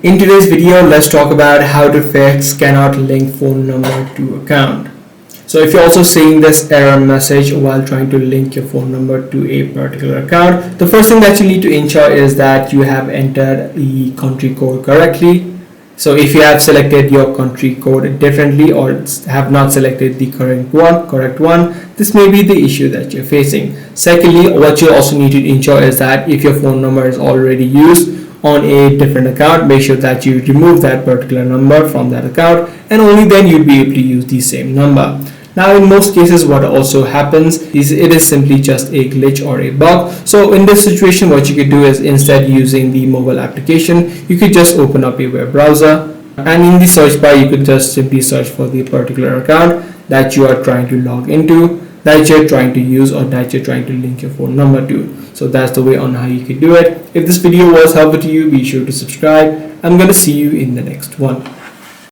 In today's video, let's talk about how to fix cannot link phone number to account. So if you're also seeing this error message while trying to link your phone number to a particular account, the first thing that you need to ensure is that you have entered the country code correctly. So if you have selected your country code differently or have not selected the correct one, this may be the issue that you're facing. Secondly, what you also need to ensure is that if your phone number is already used on a different account, make sure that you remove that particular number from that account, and only then you'll be able to use the same number. Now in most cases what also happens is it is simply just a glitch or a bug. So in this situation, what you could do is, instead using the mobile application, you could just open up a web browser, and in the search bar you could just simply search for the particular account that you are trying to log into, that you're trying to use, or that you're trying to link your phone number to. So that's the way on how you could do it. If this video was helpful to you, be sure to subscribe. I'm going to see you in the next one.